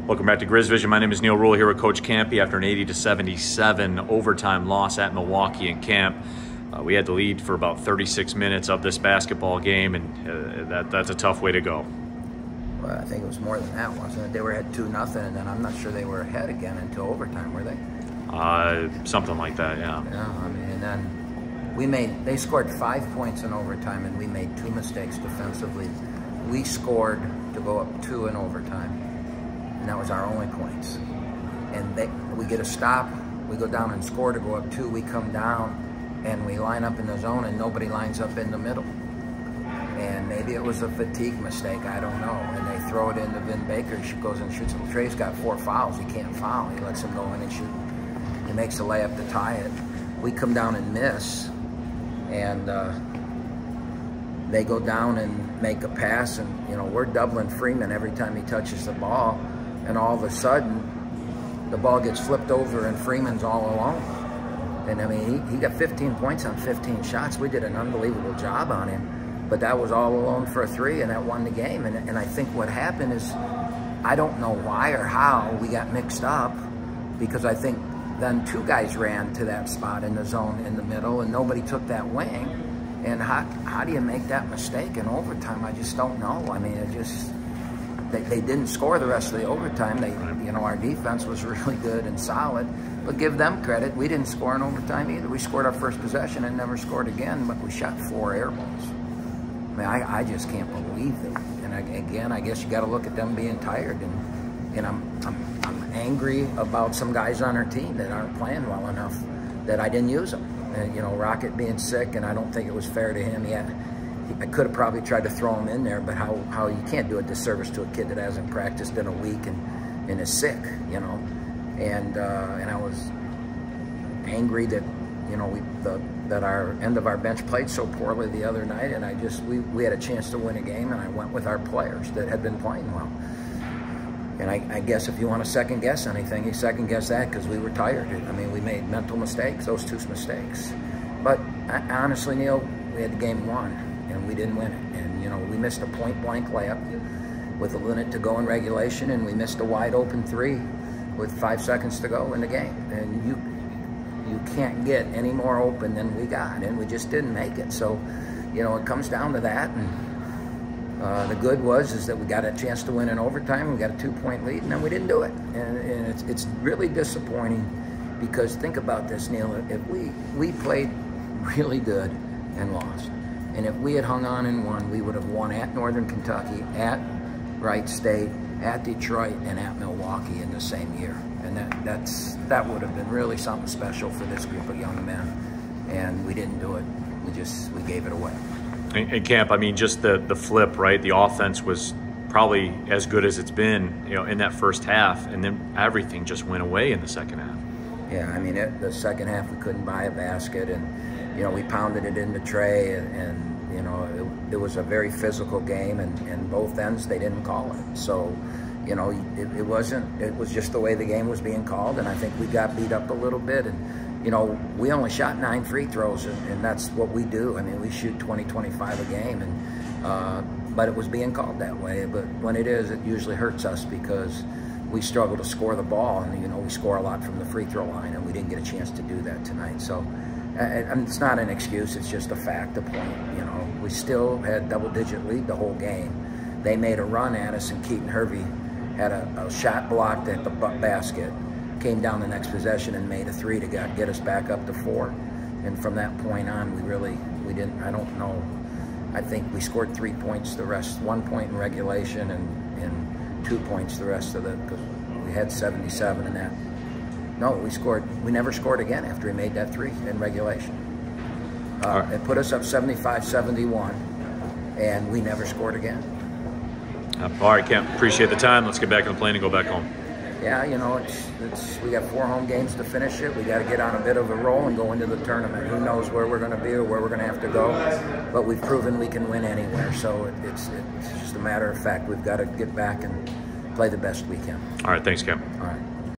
Welcome back to Grizz Vision. My name is Neil Rule here with Coach Kampe after an 80-77 overtime loss at Milwaukee in camp. We had the lead for about 36 minutes of this basketball game, and that's a tough way to go. Well, I think it was more than that, wasn't it? They were ahead 2-0, and then I'm not sure they were ahead again until overtime, were they? Something like that, yeah. Yeah, I mean, and then they scored 5 points in overtime, and we made 2 mistakes defensively. We scored to go up 2 in overtime. And that was our only points. And we get a stop, we go down and score to go up 2, we come down and we line up in the zone and nobody lines up in the middle. And maybe it was a fatigue mistake, I don't know. And they throw it into Vin Baker, she goes and shoots. Trey's got 4 fouls, he can't foul. He lets him go in and shoot. He makes a layup to tie it. We come down and miss, and they go down and make a pass, and we're doubling Freeman every time he touches the ball. And all of a sudden, the ball gets flipped over and Freeman's all alone. And I mean, he got 15 points on 15 shots. We did an unbelievable job on him, but that was all alone for a 3, and that won the game. And I think what happened is, I don't know why or how we got mixed up, because I think then 2 guys ran to that spot in the zone in the middle and nobody took that wing. And how do you make that mistake in overtime? I just don't know. I mean, they didn't score the rest of the overtime. Our defense was really good and solid, but give them credit. We didn't score in overtime either. We scored our first possession and never scored again, but we shot 4 air balls. I mean, I just can't believe it. And again, I guess you got to look at them being tired, and I'm angry about some guys on our team that aren't playing well enough that I didn't use them. And, Rocket being sick, and I don't think it was fair to him yet. I could have probably tried to throw him in there, but how you can't do a disservice to a kid that hasn't practiced in a week and is sick, And I was angry that, that our end of our bench played so poorly the other night, and we had a chance to win a game, and I went with our players that had been playing well. And I guess if you want to second guess anything, you second guess that, because we were tired. I mean, we made mental mistakes, those 2 mistakes. But honestly, Neil, we had the game won, and we didn't win it. And, we missed a point-blank layup with a minute to go in regulation, and we missed a wide-open 3 with 5 seconds to go in the game. And you can't get any more open than we got, and we just didn't make it. So, it comes down to that. And the good is that we got a chance to win in overtime. We got a 2-point lead, and then we didn't do it. And it's really disappointing, because think about this, Neil. If we played really good and lost, and if we had hung on and won, we would have won at Northern Kentucky, at Wright State, at Detroit, and at Milwaukee in the same year. And that would have been really something special for this group of young men. And we didn't do it. We gave it away. And Camp, I mean, just the flip, right? The offense was probably as good as it's been, in that first half, and then everything just went away in the second half. Yeah, I mean, the second half we couldn't buy a basket, and we pounded it into Trey, and it was a very physical game, and both ends they didn't call it. So, it was just the way the game was being called, and I think we got beat up a little bit. And we only shot 9 free throws, and that's what we do. I mean, we shoot 20-25 a game, and but it was being called that way. But when it is, it usually hurts us, because we struggle to score the ball, and we score a lot from the free throw line, and we didn't get a chance to do that tonight. So it's not an excuse, it's just a fact, a point. We still had double-digit lead the whole game. They made a run at us, and Keaton Hervey had a shot blocked at the basket, came down the next possession and made a 3 to get us back up to 4. And from that point on, we didn't, I don't know, I think we scored 3 points the rest, 1 point in regulation, and 2 points the rest of it, because we had 77 in that. No, we never scored again after we made that 3 in regulation. Right. It put us up 75-71, and we never scored again. All right, Camp, appreciate the time. Let's get back on the plane and go back home. Yeah, we got 4 home games to finish it. We got to get on a bit of a roll and go into the tournament. Who knows where we're going to be or where we're going to have to go, but we've proven we can win anywhere. So it's just a matter of fact. We've got to get back and play the best we can. All right, thanks, Cam. All right.